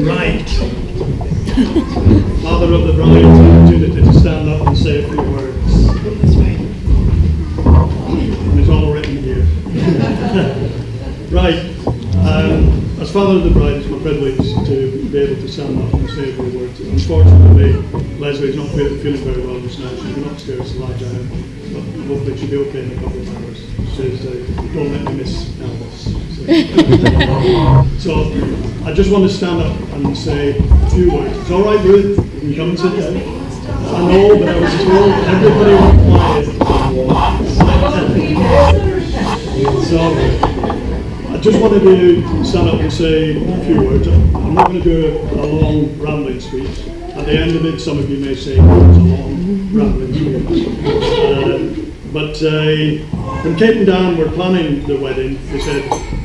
Right. Father of the bride, opportunity to stand up and say a few words. And it's all written here. Right. As father of the bride, it's my privilege to be able to stand up and say a few words. Unfortunately, Leslie's not feeling very well just now. She's been upstairs to lie down, but hopefully she'll be okay in a couple of hours. She says, don't let me miss Elvis. So I just want to stand up and say a few words. It's all right, Ruth. You can come and sit down. I know, but I was told everybody went quiet. So I just wanted to stand up and say a few words. I'm not going to do a long rambling speech. At the end of it, some of you may say it was a long rambling speech. But when Kate and Dan were planning the wedding, they said,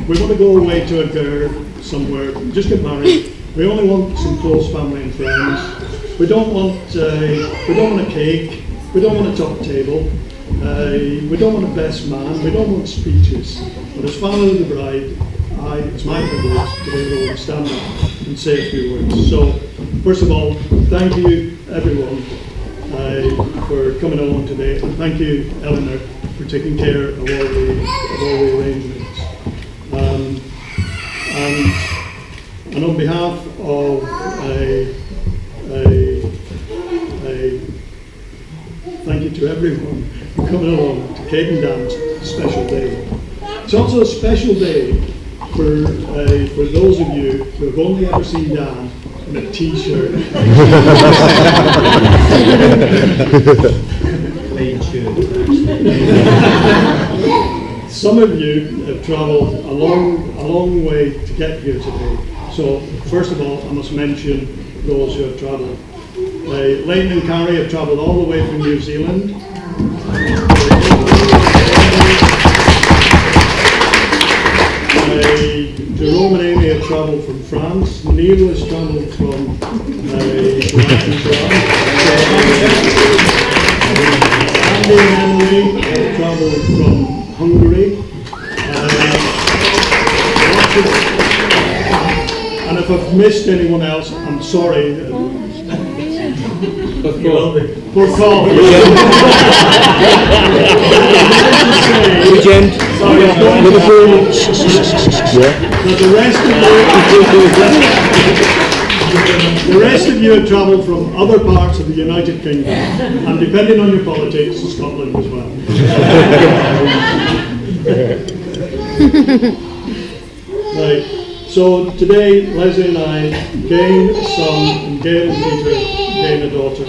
we want to go away to a girl somewhere, just get married. We only want some close family and friends. We don't want a cake. We don't want a top table. We don't want a best man. We don't want speeches. But as father of the bride, it's my privilege to be able to stand up and say a few words. So, first of all, thank you, everyone, for coming along today, and thank you, Eleanor, for taking care of all the arrangements. And on behalf of thank you to everyone for coming along to Kate and Dan's special day. It's also a special day for those of you who have only ever seen Dan in a t-shirt. Some of you have travelled a long way to get here today. So first of all, I must mention those who have travelled. Leighton and Carrie have travelled all the way from New Zealand. Jerome and Amy have travelled from France. Neil has travelled from Andy and Emily have travelled from Hungary. And if I've missed anyone else, I'm sorry. For Paul. Weekend. Liverpool. The rest of you have travelled from other parts of the United Kingdom, and depending on your politics, Scotland as well. Right. So today, Leslie and I gain a son, and Gail and Peter gain a daughter.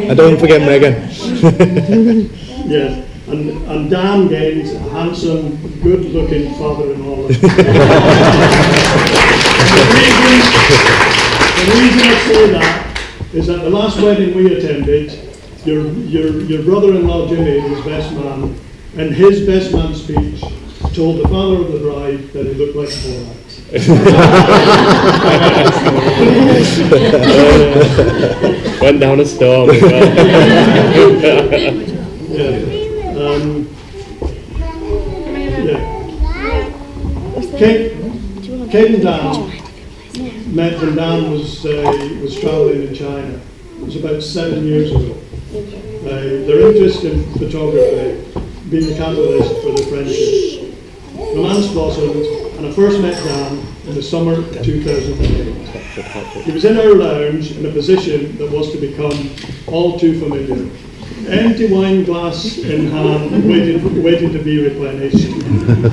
And don't forget Megan. Yes, and Dan gains a handsome, good-looking father-in-law. The reason I say that is that the last wedding we attended, your brother-in-law Jimmy, his best man, in his best man speech, told the father of the bride that he looked like Borat. Went down a storm as well. Kate and Dan met when Dan was travelling in China. It was about 7 years ago. Their interest in photography being the catalyst for their friendship. Romance blossomed, and I first met Dan in the summer of 2008. He was in our lounge in a position that was to become all too familiar. Empty wine glass in hand, waiting to be replenished.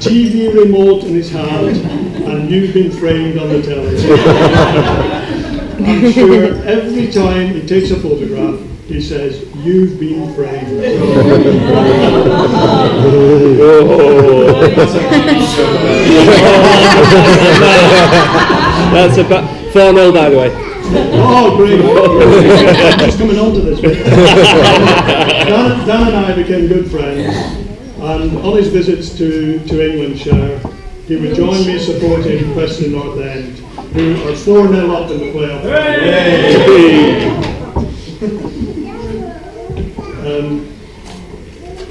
TV remote in his hand, and you've been framed on the television. I'm sure every time he takes a photograph, he says, "You've been framed." That's about 4-0 by the way. Oh, great. Just coming on to this bit. Dan and I became good friends, and on his visits to Englandshire, he would join me supporting Preston North End, who are 4-0 up in the playoff.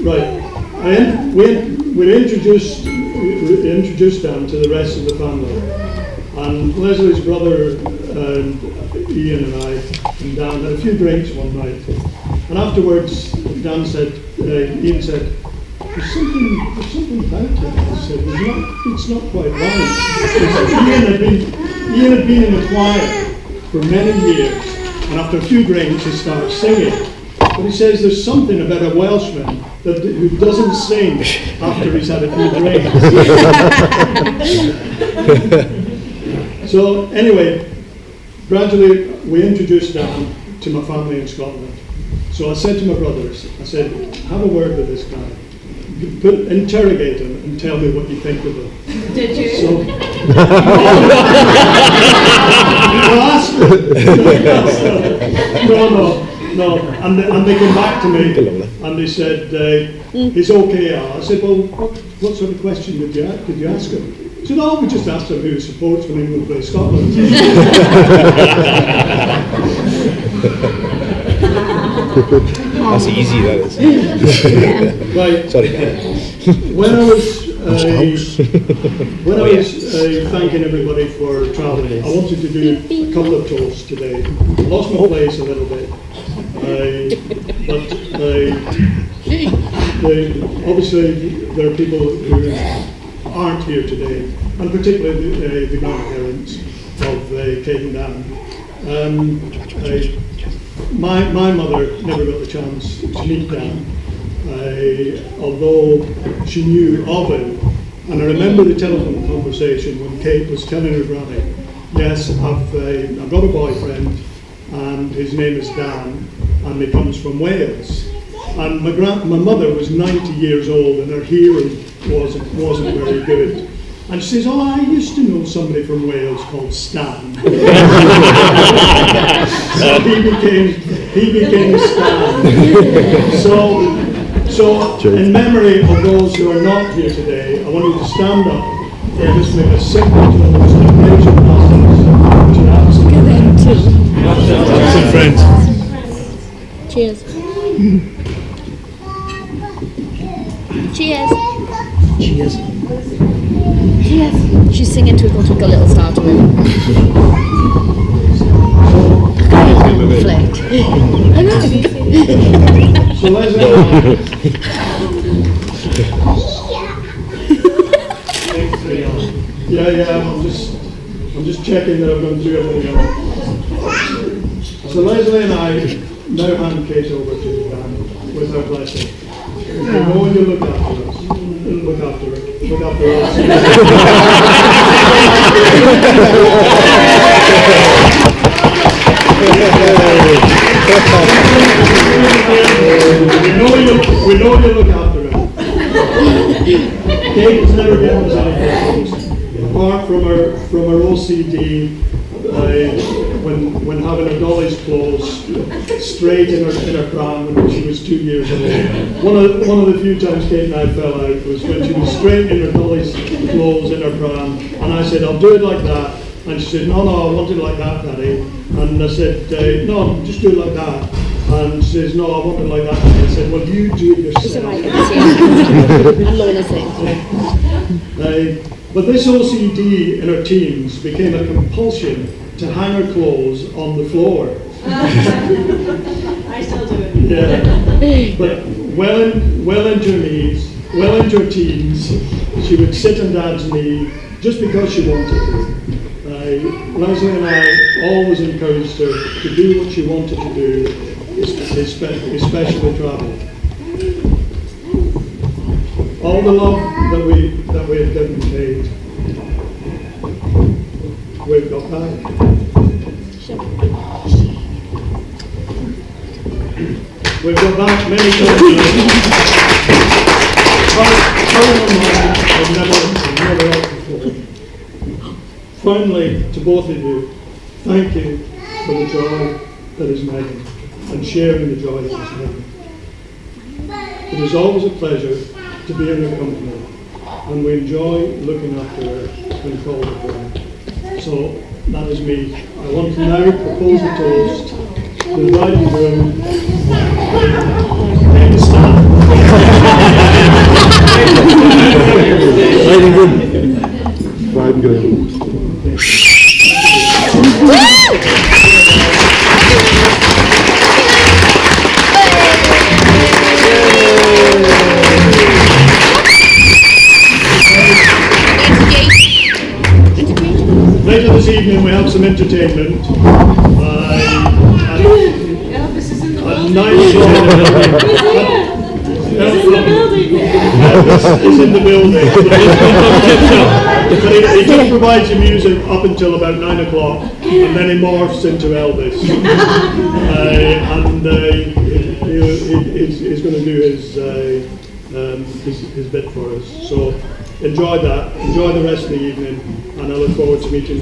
Right. we introduced Dan to the rest of the family. And Leslie's brother, Ian and I, and Dan had a few drinks one night. And afterwards, Ian said, there's something about it. I said, it's not quite right. Ian had been in the choir for many years, and after a few drinks, he started singing. But he says there's something about a Welshman who doesn't sing after he's had a few drinks. So anyway, gradually we introduced Dan to my family in Scotland. So I said to my brothers, I said, have a word with this guy. Interrogate him and tell me what you think of him. Did you? So, no. And they came back to me and they said, he's okay. I said, well, what sort of question did you ask him? He said, oh, we just asked him who he supports when England plays Scotland. That's easy, that is. Right. Sorry. When I was thanking everybody for travelling, I wanted to do a couple of toasts today. I lost my place a little bit, obviously there are people who aren't here today, and particularly the grandparents of Kate and Dan. My mother never got the chance to meet Dan, although she knew of him. And I remember the telephone conversation when Kate was telling her granny, yes, I've got a boyfriend and his name is Dan and he comes from Wales. And my mother was 90 years old and her hearing wasn't very good. And she says, oh, I used to know somebody from Wales called Stan. So he became Stan. So in memory of those who are not here today, I want you to stand up and just make a simple toast to raise your glasses to Some friends. Cheers. Cheers. Cheers. Cheers. She's singing Twinkle Twinkle Little Star to him. Flicked. I know. So Leslie yeah, I'm just checking that I've gone through everything else. So Leslie and I now hand Kate over to Dan with her blessing. We're going to look after us. Look after us. We know you look after him. Kate has never given us any problems, apart from her OCD when having her dolly's clothes straight in her pram when she was 2 years old. One of the few times Kate and I fell out was when she was straight in her dolly's clothes in her pram, and I said, I'll do it like that. And she said, no, I want it like that, Daddy. And I said, no, just do it like that. And she says, no, I want it like that. And I said, well, you do it It's yourself. alright, and Lorna sings. But this OCD in her teens became a compulsion to hang her clothes on the floor. I still do it. Yeah. But well into her teens, she would sit on Dad's knee just because she wanted to. Leslie and I always encouraged her to do what she wanted to do, especially travel. All the love that we have given Kate, we've got back. We've got back many times. I've never had before. Finally, to both of you, thank you for the joy that is Megan and sharing the joy that is Megan. It is always a pleasure to be in her company, and we enjoy looking after her when called upon. So that is me. I want to now propose a toast to the bride and groom. Take a stand. Fine, good. Later this evening we have some entertainment. Elvis is in the At building. 9 o'clock. He's in the building. It's in the building. But he just provides you music up until about 9 o'clock, and then he morphs into Elvis. He's going to do his bit for us. So enjoy that. Enjoy the rest of the evening, and I look forward to meeting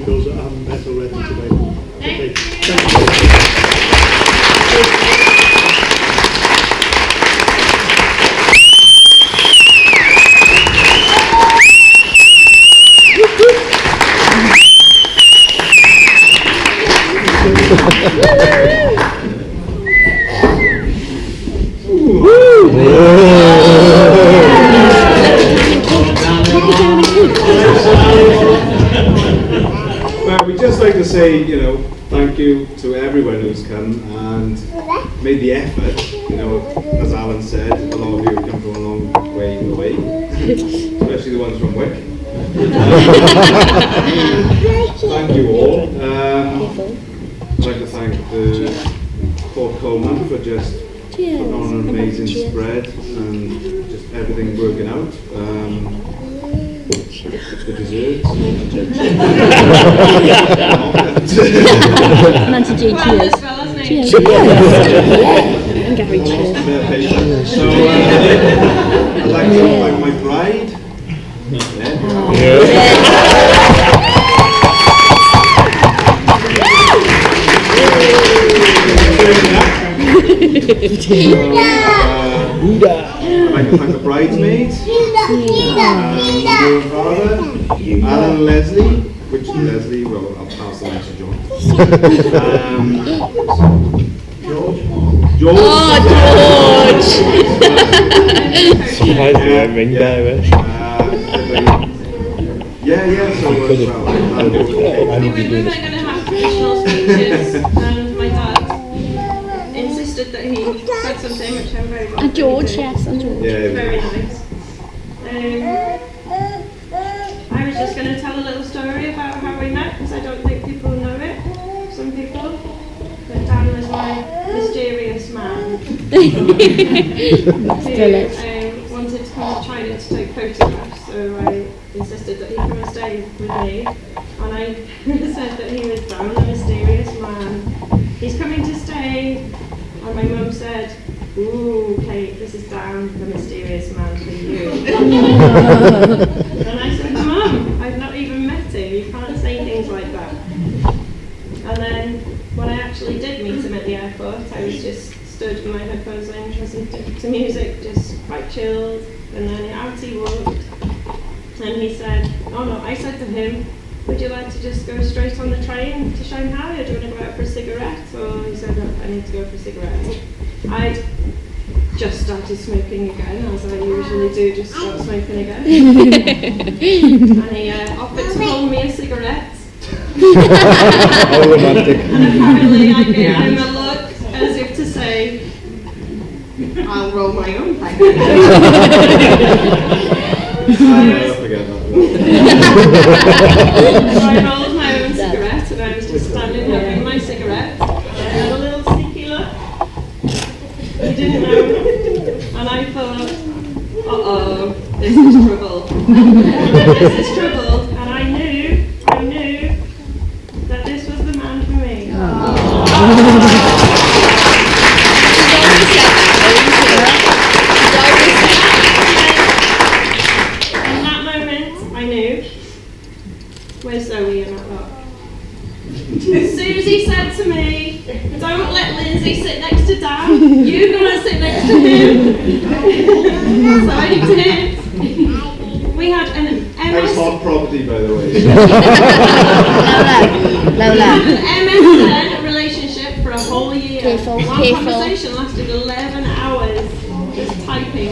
those that I haven't met already today. Okay. Thank you. Well, we'd just like to say, thank you to everyone who's come and made the effort. As Alan said, a lot of you have come from a long way away, especially the ones from Wick. Thank you all. I'd like to thank the Port Coleman for just putting on an amazing spread and just everything working out. The desserts. Nancy J, Well, cheers. this fella's name. Cheers. And Gary, cheers. So I'd like to thank my bride. I'd like to thank the bridesmaids, your father, Alan and Leslie, which Leslie, well, I'll pass the message on. George. Oh, George! Surprised me, I ring there, eh? So well, We were going to have traditional speeches, and my dad insisted that he said something which I'm very glad And George, that he did. yes, and George. Very nice. I was just going to tell a little story about how we met, because I don't think people know it. Some people. But Dan was my mysterious man. Who wanted to come to China to take photographs, so I insisted that he come and stay with me. And I said that he was Dan, the mysterious man. He's coming to stay. And my mum said, "Ooh, Kate, this is Dan, the mysterious man for you." And I said, "Mum, I've not even met him. You can't say things like that." And then when I actually did meet him at the airport, I was just stood with my headphones on, listening to music, just quite chilled. And then out he walked. And he said, "Oh no," I said to him, "Would you like to just go straight on the train to Shanghai, or do you want to go out for a cigarette?" Or he said, "Look, I need to go for a cigarette." I'd just started smoking again, as I usually do, just start smoking again. And he offered to hold me a cigarette. How romantic. And apparently I gave him a look as if to say, "I'll roll my own pipe." I'll forget that. So I rolled my own cigarette, and I was just standing having my cigarette. I had a little sneaky look. He didn't know. And I thought, uh-oh, this is trouble. This is trouble. And I knew that this was the man for me. In that moment, I knew. Where's Zoe in that lot? Susie said to me, "Don't let Lindsay sit next to Dan. You're going to sit next to him." So I did. We had an That was MS. hot property, by the way. Lola. MSN relationship for a whole year. Careful, One careful. conversation lasted 11 hours just typing.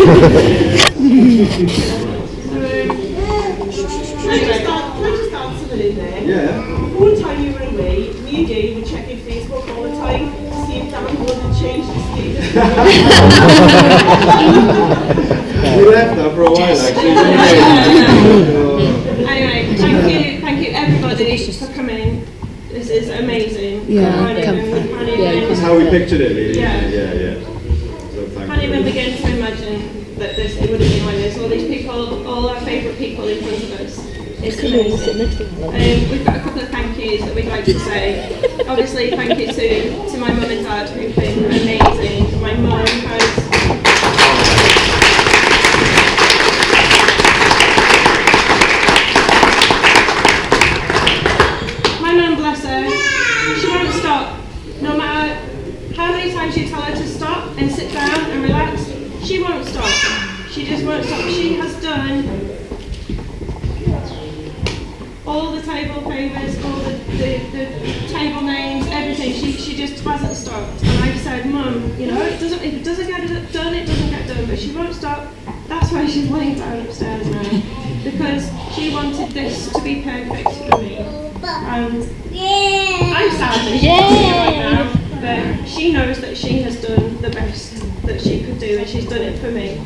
Can I just answer that in there? Yeah. One time you were away, me and Jay were checking Facebook all the time to see if Dan Wood had changed his status. We left that for a while actually. Anyway, thank you everybody for coming. This is amazing. Yeah, Can't even- That's how we pictured it, really. Yeah. Yeah. So thank Can't even you. begin to imagine that it would have been like this. All these people, all our favourite people in front of us. It's amazing. We've got a couple of thank yous that we'd like to say. Obviously, thank you to my mum and dad who've been amazing. My mum has. My mum, bless her, she won't stop. No matter how many times you tell her to stop and sit down and relax, she won't stop. She just won't stop. She has done all the table favours, all the table names, everything. She just hasn't stopped. And I've said, Mum, if it doesn't get done, it doesn't get done. But she won't stop. That's why she's laying down upstairs now. Because she wanted this to be perfect for me. And I'm sad that she's right now. But she knows that she has done the best that she could do, and she's done it for me.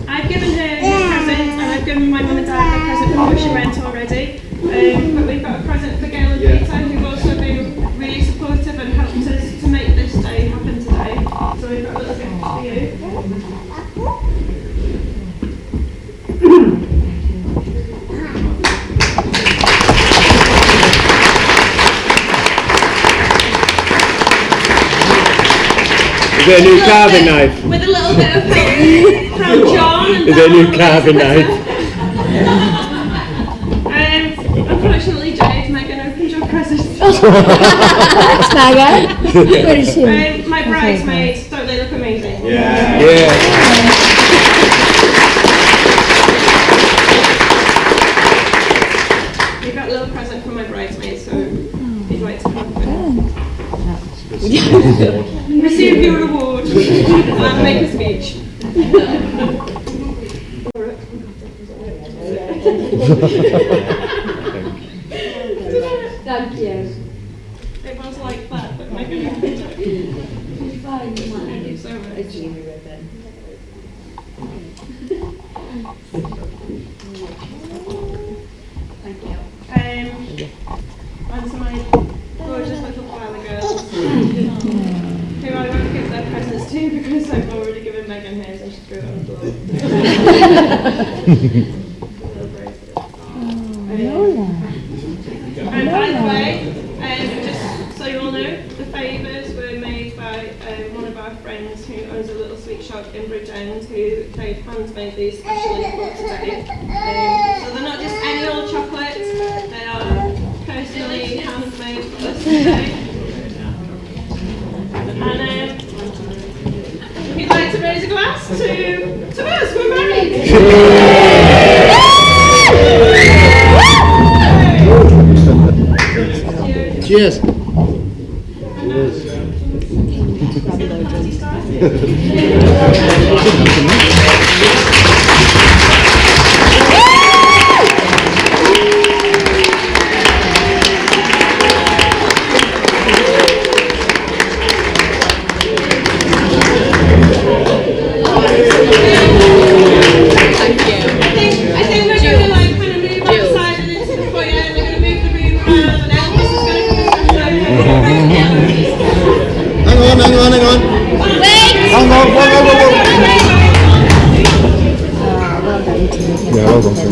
I've given her a present, and I've given my mum and dad a present before she went already. But we've got a present for Gail and Peter, who've also been really supportive and helped us to make this day happen today. So we've got a little gift for you. Is it a new carving knife? With a little bit of help from John. And Is it a new carving knife? Unfortunately, Jade, Megan opened your present. Thanks, Megan. Where is he? My bridesmaids, don't they look amazing? Yeah. We've got a little present from my bridesmaids, so if you'd like to come. Receive your reward and make a speech. Thank you. It was like that, but Megan opened it. Thank you so much. And to my gorgeous little flower girls, who I won't give their presents to because I've already given Megan hers and she threw it on the floor. And by the way, just so you all know, the favours were made by one of our friends who owns a little sweet shop in Bridgend, who they've handmade these specially for today. So they're not just any old chocolates, they are personally handmade for us today. And if you'd like to raise a glass to us, we're married! Cheers. I think we're going to kind of move outside and into the foyer, and we're going to move the room around, and Elvis is going to come and stuff. Hang on. Yeah, well done, sir.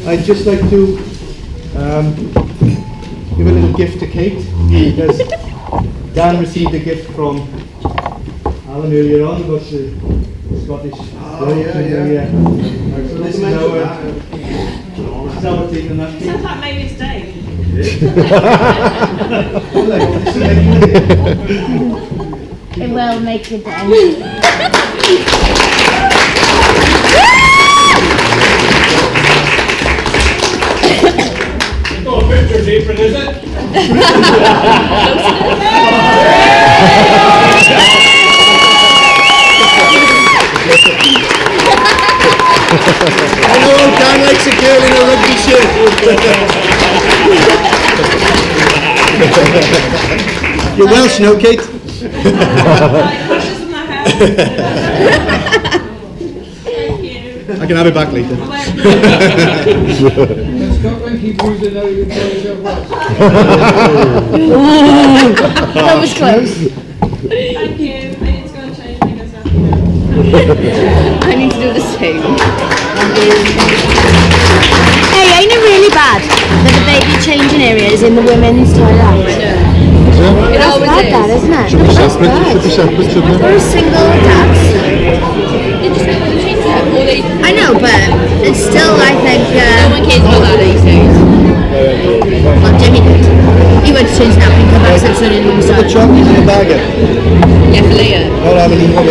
I'd just like to give a little gift to Kate, because Dan received a gift from Alan earlier on about the Scottish. Yeah. So this is our team and that Sounds team. like maybe it's Dave. It will make you day. It's not a picture's apron, is it? I know Dan likes a girl in a rugby shirt. You're Welsh, no, Kate? Like crushes in my hair. Thank you. I can have it back later. Scotland keep using how you call yourself Welsh. That was close. Thank you. I need to go and change my myself now. I need to do the same. Hey, ain't it really bad that the baby changing areas in the women's toilet? It That's always bad, is. that, isn't it? Should be separate, shouldn't For a single dads. They just don't want to change them. Or they, I know, but it's still, I think, no one cares about that these days. well, Jimmy did. He went to change that and come back so he didn't The chocolates in the bag. Yeah, for later. Not having any more.